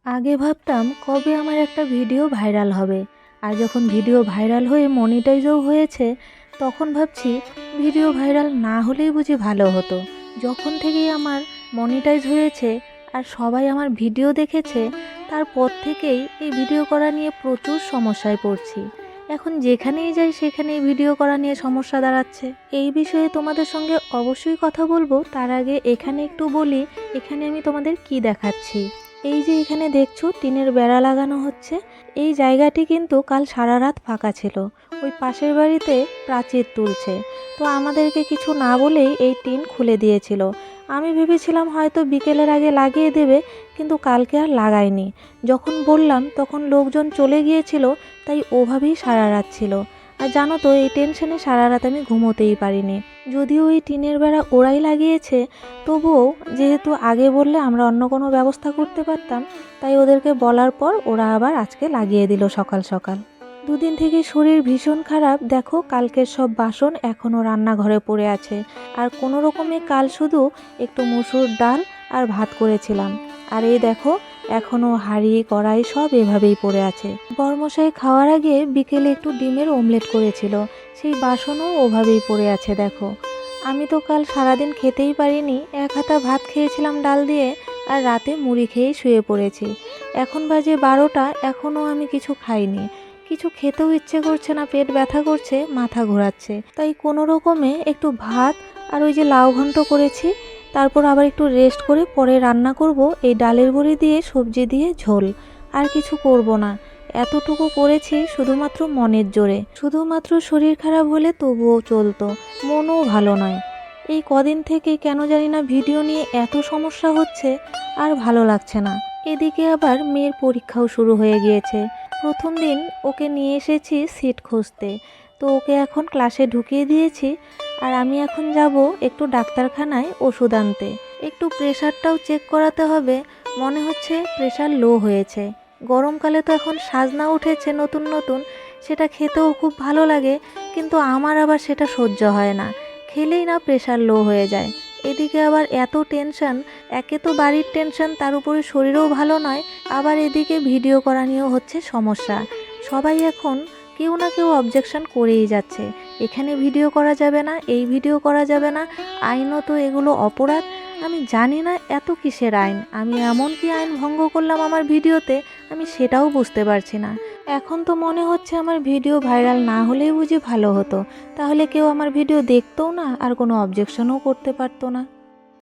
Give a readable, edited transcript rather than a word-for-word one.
আগে ভাবতাম কবে আমার একটা ভিডিও ভাইরাল হবে, আর যখন ভিডিও ভাইরাল হয়ে মনিটাইজও হয়েছে তখন ভাবছি ভিডিও ভাইরাল না হলেই বুঝি ভালো হতো। যখন থেকেই আমার মনিটাইজ হয়েছে আর সবাই আমার ভিডিও দেখেছে, তারপর থেকেই এই ভিডিও করা নিয়ে প্রচুর সমস্যায় পড়ছি। এখন যেখানেই যাই সেখানেই ভিডিও করা নিয়ে সমস্যা দাঁড়াচ্ছে। এই বিষয়ে তোমাদের সঙ্গে অবশ্যই কথা বলবো, তার আগে এখানে একটু বলি এখানে আমি তোমাদের কি দেখাচ্ছি। এই যে এখানে দেখছো টিনের বেড়া লাগানো হচ্ছে, এই জায়গাটি কিন্তু কাল সারা রাত ফাঁকা ছিল। ওই পাশের বাড়িতে প্রাচীর তুলছে, তো আমাদেরকে কিছু না বলেই এই টিন খুলে দিয়েছিল। আমি ভেবেছিলাম হয়তো বিকেলের আগে লাগিয়ে দেবে, কিন্তু কালকে আর লাগায়নি। যখন বললাম তখন লোকজন চলে গিয়েছিল, তাই ওভাবেই সারা রাত ছিল। আর জানো তো এই টেনশনে সারা রাত আমি ঘুমোতেই পারিনি। যদিও এই টিনের বেড়া ওরাই লাগিয়েছে, তবুও যেহেতু আগে বললে আমরা অন্য কোনো ব্যবস্থা করতে পারতাম, তাই ওদেরকে বলার পর ওরা আবার আজকে লাগিয়ে দিল সকাল সকাল। দুদিন থেকে শরীর ভীষণ খারাপ, দেখো কালকের সব বাসন এখনও রান্নাঘরে পড়ে আছে। আর কোনো রকমে কাল শুধু একটু মসুর ডাল আর ভাত করেছিলাম, আর এই দেখো এখনও হাঁড়ি কড়াই সব এভাবেই পড়ে আছে। বরমশাই খাওয়ার আগে বিকেলে একটু ডিমের অমলেট করেছিল, সেই বাসনও ওভাবেই পড়ে আছে দেখো। আমি তো কাল সারাদিন খেতেই পারিনি, এক হাতা ভাত খেয়েছিলাম ডাল দিয়ে, আর রাতে মুড়ি খেয়েই শুয়ে পড়েছি। এখন বাজে 12টা, এখনও আমি কিছু খাইনি। কিছু খেতেও ইচ্ছে করছে না, পেট ব্যথা করছে, মাথা ঘোরাচ্ছে। তাই কোনো রকমে একটু ভাত আর ওই যে লাউ ঘন্ট করেছি, তারপর আবার একটু রেস্ট করে পরে রান্না করব এই ডালের বড়ি দিয়ে সবজি দিয়ে ঝোল। আর কিছু করব না, এতটুকু করেছি শুধুমাত্র মনের জোরে। শুধুমাত্র শরীর খারাপ হলে তবুও চলতো, মনও ভালো নয়। এই কদিন থেকে কেন জানি না ভিডিও নিয়ে এত সমস্যা হচ্ছে, আর ভালো লাগছে না। এদিকে আবার মেয়ের পরীক্ষাও শুরু হয়ে গিয়েছে। প্রথম দিন ওকে নিয়ে এসেছি সিট খুঁজতে, তো ওকে এখন ক্লাসে ঢুকিয়ে দিয়েছি। আর আমি এখন যাব একটু ডাক্তারখানায় ওষুধ আনতে, একটু প্রেশারটাও চেক করাতে হবে। মনে হচ্ছে প্রেশার লো হয়েছে। গরমকালে তো এখন সাজনা উঠেছে নতুন নতুন, সেটা খেতেও খুব ভালো লাগে, কিন্তু আমার আবার সেটা সহ্য হয় না, খেলেই না প্রেশার লো হয়ে যায়। এদিকে আবার এত টেনশন, একে তো বাড়ির টেনশন, তার উপরে শরীরও ভালো নয়, আবার এদিকে ভিডিও করা নিয়েও হচ্ছে সমস্যা। সবাই এখন কেউ না কেউ অবজেকশন করেই যাচ্ছে, এখানে ভিডিও করা যাবে না, এই ভিডিও করা যাবে না, আইনত এগুলো অপরাধ। আমি জানি না এত কিসের আইন, আমি এমন কি আইন ভঙ্গ করলাম আমার ভিডিওতে, আমি সেটাও বুঝতে পারছি না। এখন তো মনে হচ্ছে আমার ভিডিও ভাইরাল না হলেই বুঝি ভালো হতো, তাহলে কেউ আমার ভিডিও দেখতও না আর কোনো অবজেকশনও করতে পারতো না।